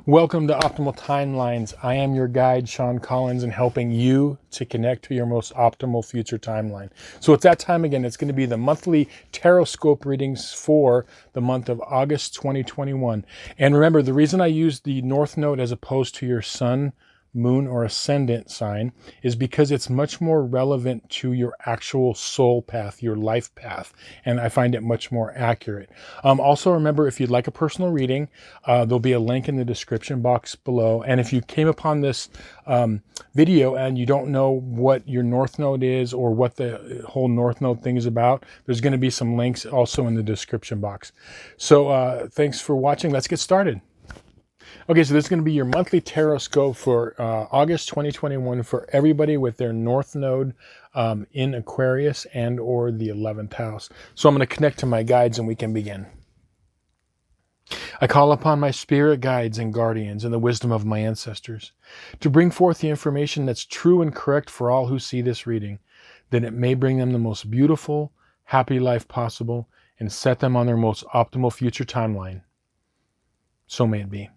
Welcome to Optimal Timelines. I am your guide, Sean Collins, and helping you to connect to your most optimal future timeline. So it's that time again. It's going to be the monthly Tarotscope readings for the month of August 2021. And remember, the reason I use the North Node as opposed to your sun, moon, or ascendant sign is because it's much more relevant to your actual soul path, your life path, and I find it much more accurate. Also, remember, if you'd like a personal reading, there'll be a link in the description box below. And if you came upon this video and you don't know what your North Node is or what the whole North Node thing is about, there's going to be some links also in the description box. So thanks for watching. Let's get started. Okay, so this is going to be your monthly Tarotscope for August 2021 for everybody with their North Node in Aquarius and or the 11th house. So I'm going to connect to my guides and we can begin. I call upon my spirit guides and guardians and the wisdom of my ancestors to bring forth the information that's true and correct for all who see this reading, that it may bring them the most beautiful, happy life possible and set them on their most optimal future timeline. So may it be.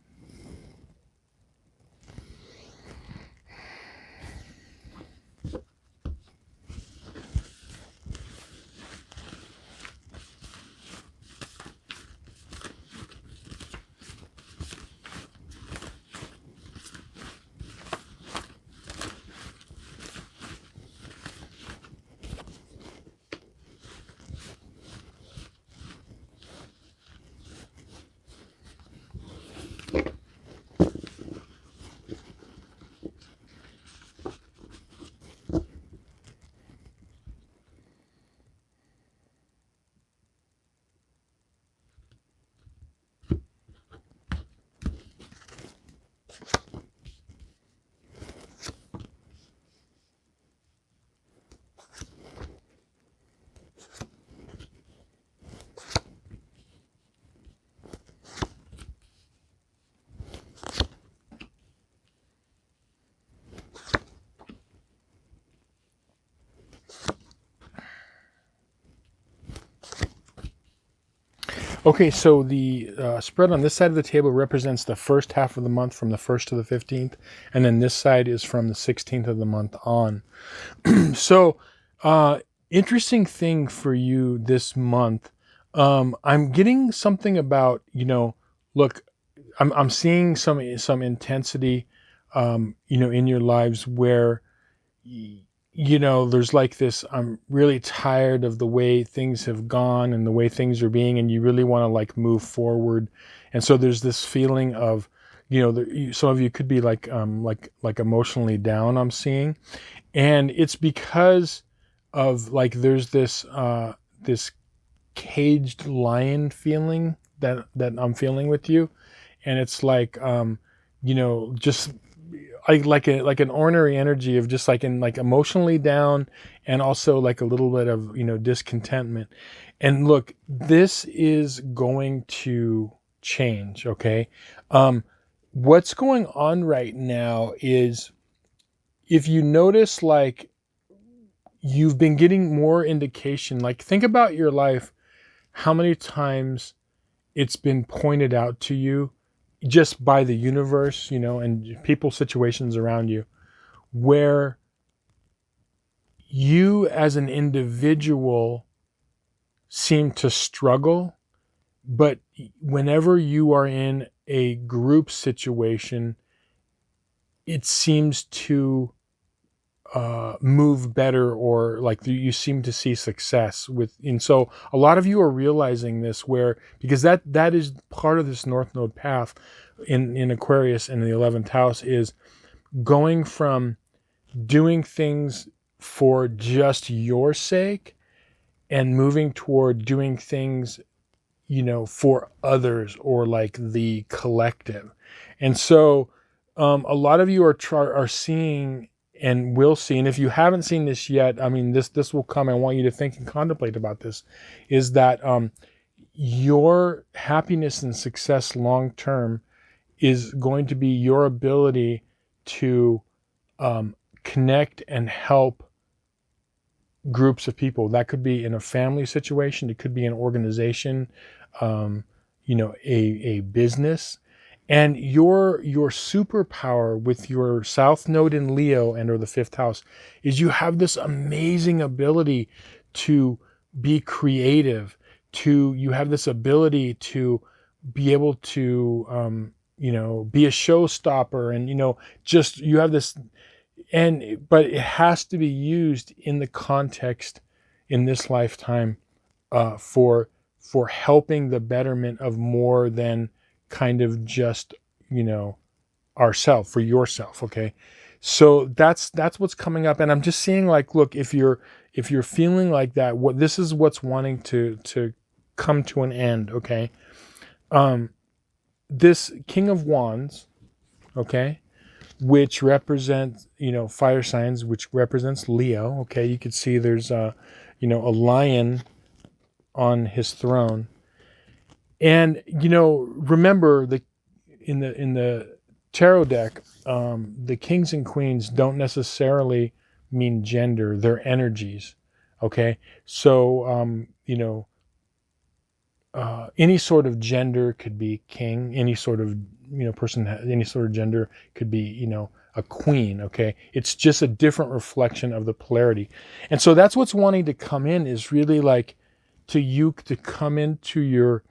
Okay, so the spread on this side of the table represents the first half of the month from the 1st to the 15th, and then this side is from the 16th of the month on. So, interesting thing for you this month. I'm getting something about, look, I'm seeing some intensity, in your lives where there's like this, I'm really tired of the way things have gone and the way things are being, and you really want to like move forward. And so there's this feeling of, some of you could be like emotionally down, I'm seeing. And it's because of like, there's this caged lion feeling that I'm feeling with you. And it's like, just like an ornery energy of just like emotionally down and also like a little bit of, discontentment. And look, this is going to change. Okay. What's going on right now is, if you notice, like you've been getting more indication, like think about your life, how many times it's been pointed out to you just by the universe, and people, situations around you, where you as an individual seem to struggle, but whenever you are in a group situation, it seems to move better, or like you seem to see success with. And so a lot of you are realizing this, because that is part of this North Node path in Aquarius and the 11th house, is going from doing things for just your sake and moving toward doing things, for others or like the collective. And so a lot of you are seeing and will see, and if you haven't seen this yet, I mean, this will come. I want you to think and contemplate about this, is that your happiness and success long term is going to be your ability to connect and help groups of people. That could be in a family situation. It could be an organization, a business. And your superpower with your South Node in Leo and or the 5th house is you have this amazing ability to be creative, you have this ability to be able to be a showstopper, and just you have this, but it has to be used in the context in this lifetime for helping the betterment of more than kind of just ourself, for yourself. Okay, so that's what's coming up, and I'm just seeing, like, look, if you're feeling like that, what this is what's wanting to come to an end. Okay, this King of Wands, okay, which represents fire signs, which represents Leo. Okay, you can see there's a lion on his throne. And remember, in the tarot deck, the kings and queens don't necessarily mean gender; they're energies. Okay, so any sort of gender could be king. Any sort of person, any sort of gender could be a queen. Okay, it's just a different reflection of the polarity, and so that's what's wanting to come in, is really like to come into your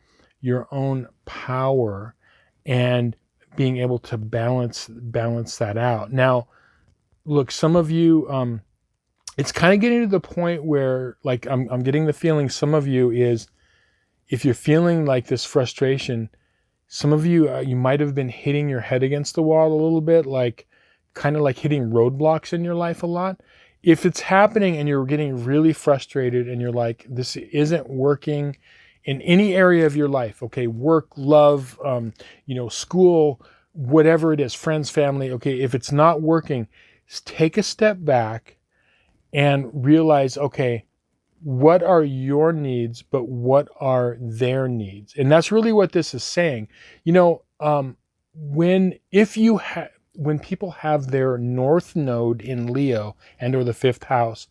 own power and being able to balance that out. Now, look, some of you, it's kind of getting to the point where, like, I'm getting the feeling some of you is, if you're feeling like this frustration, some of you, you might have been hitting your head against the wall a little bit, like kind of like hitting roadblocks in your life a lot. If it's happening and you're getting really frustrated and you're like, this isn't working in any area of your life, okay, work, love, school, whatever it is, friends, family, okay, if it's not working, take a step back and realize, okay, what are your needs, but what are their needs? And that's really what this is saying. When people have their North Node in Leo and or the 5th house,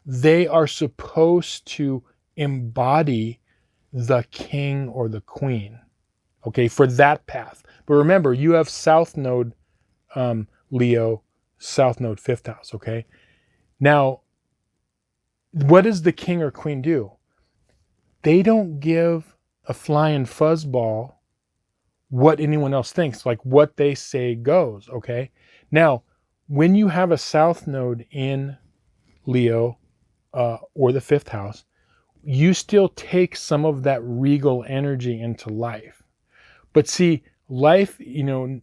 they are supposed to embody the king or the queen, okay, for that path. But remember, you have South Node Leo, South Node 5th house, okay? Now, what does the king or queen do? They don't give a flying fuzzball what anyone else thinks. Like, what they say goes, okay? Now, when you have a South Node in Leo or the 5th house, you still take some of that regal energy into life. But see, life, you're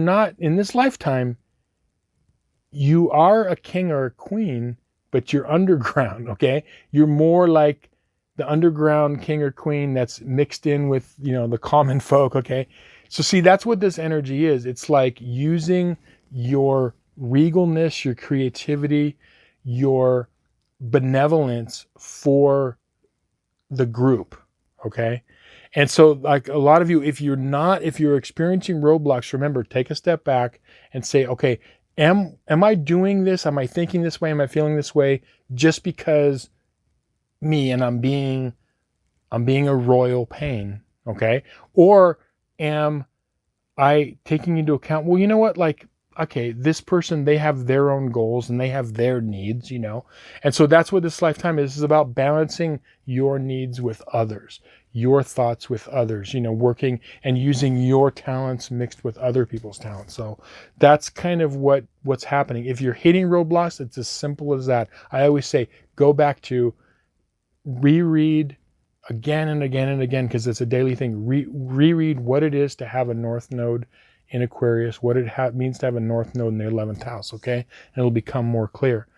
not, in this lifetime, you are a king or a queen, but you're underground, okay? You're more like the underground king or queen that's mixed in with, the common folk, okay? So see, that's what this energy is. It's like using your regalness, your creativity, your benevolence for the group, okay? And so, like, a lot of you, if you're experiencing roadblocks, remember, take a step back and say, okay, am I doing this? Am I thinking this way? Am I feeling this way just because me, and I'm being a royal pain, okay? Or am I taking into account, well, you know what, like, okay, this person, they have their own goals and they have their needs, and so that's what this lifetime is. It's about balancing your needs with others, your thoughts with others, working and using your talents mixed with other people's talents. So that's kind of what's happening. If you're hitting roadblocks, it's as simple as that. I always say, go back to reread again and again and again, because it's a daily thing. Reread what it is to have a North Node in Aquarius, what it means to have a North Node in the 11th house, okay? And it'll become more clear.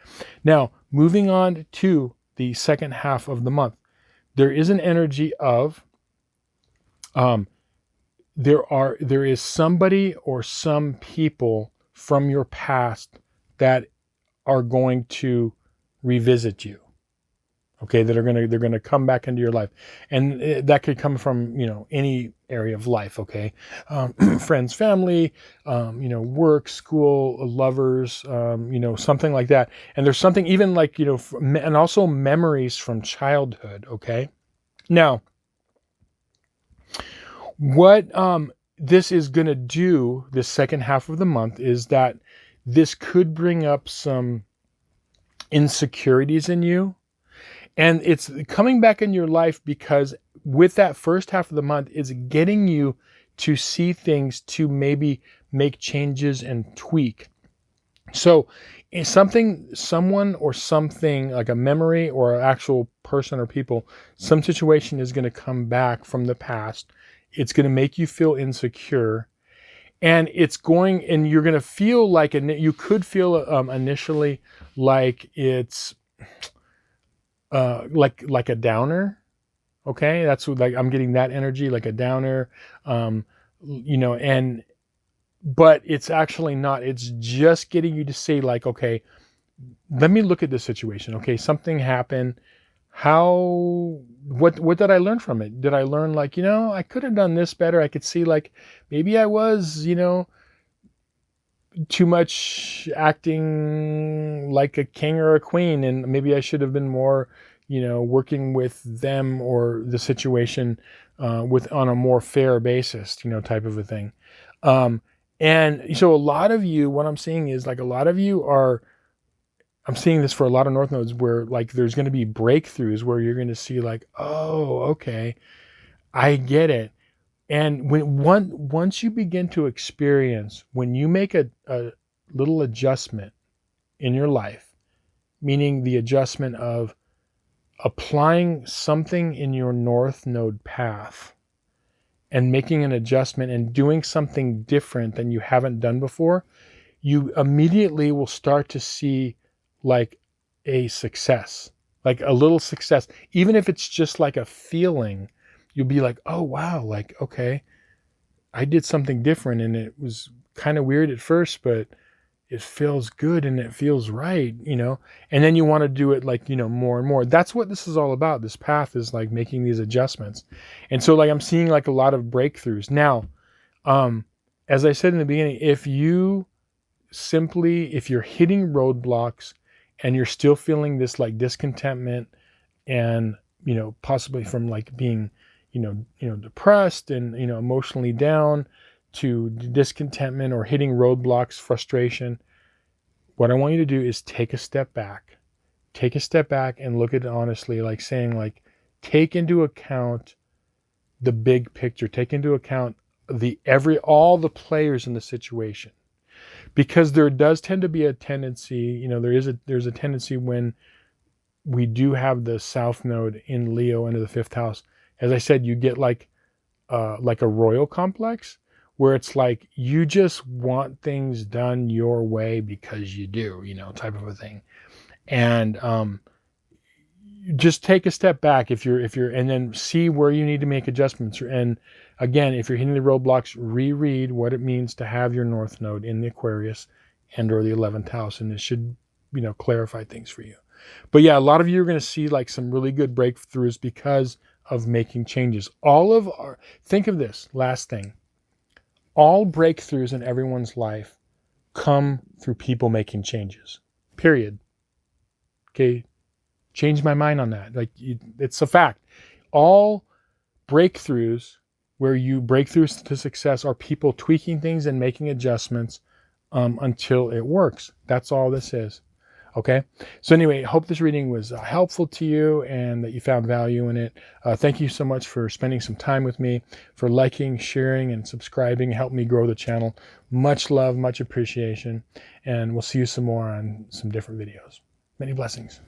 Now, moving on to the second half of the month, there is an energy of, there is somebody or some people from your past that are going to revisit you. Okay, they're gonna come back into your life, and that could come from any area of life. Okay, friends, family, work, school, lovers, something like that. And there's something even like and also memories from childhood. Okay, now what this is going to do, this second half of the month, is that this could bring up some insecurities in you. And it's coming back in your life because with that first half of the month is getting you to see things, to maybe make changes and tweak. So someone or something, like a memory or an actual person or people, some situation is going to come back from the past. It's going to make you feel insecure, and you're going to feel like, you could feel initially like it's like a downer. Okay, that's what, like, I'm getting that energy, like a downer, but it's actually not. It's just getting you to say, like, okay, let me look at this situation. Okay, something happened. What did I learn from it? Did I learn, like, I could have done this better? I could see, like, maybe I was, too much acting like a king or a queen, and maybe I should have been more, working with them or the situation on a more fair basis, type of a thing. And so a lot of you, what I'm seeing is, like, a lot of you I'm seeing this for a lot of North nodes, where, like, there's going to be breakthroughs where you're going to see, like, oh, okay, I get it. And once you begin to experience, when you make a little adjustment in your life, meaning the adjustment of applying something in your North node path and making an adjustment and doing something different than you haven't done before, you immediately will start to see, like, a success, like a little success. Even if it's just like a feeling, you'll be like, oh, wow, like, okay, I did something different, and it was kind of weird at first, but it feels good and it feels right, and then you want to do it, like, more and more. That's what this is all about. This path is like making these adjustments. And so, like, I'm seeing, like, a lot of breakthroughs. Now, as I said in the beginning, if you're hitting roadblocks and you're still feeling this, like, discontentment, and, possibly from, like, being, depressed and, emotionally down, to discontentment or hitting roadblocks, frustration, what I want you to do is take a step back. Take a step back and look at it honestly, like saying, like, take into account the big picture. Take into account all the players in the situation. Because there does tend to be a tendency, there's a tendency when we do have the South Node in Leo into the 5th house. As I said, you get like a royal complex, where it's like you just want things done your way because you do, type of a thing. And just take a step back and then see where you need to make adjustments. And again, if you're hitting the roadblocks, reread what it means to have your North Node in the Aquarius and or the 11th house, and it should, clarify things for you. But yeah, a lot of you are going to see, like, some really good breakthroughs because of making changes. Think of this last thing. All breakthroughs in everyone's life come through people making changes. Period. Okay? Change my mind on that. Like, it's a fact. All breakthroughs, where you break through to success, are people tweaking things and making adjustments until it works. That's all this is. Okay. So anyway, I hope this reading was helpful to you and that you found value in it. Thank you so much for spending some time with me, for liking, sharing, and subscribing. Help me grow the channel. Much love, much appreciation. And we'll see you some more on some different videos. Many blessings.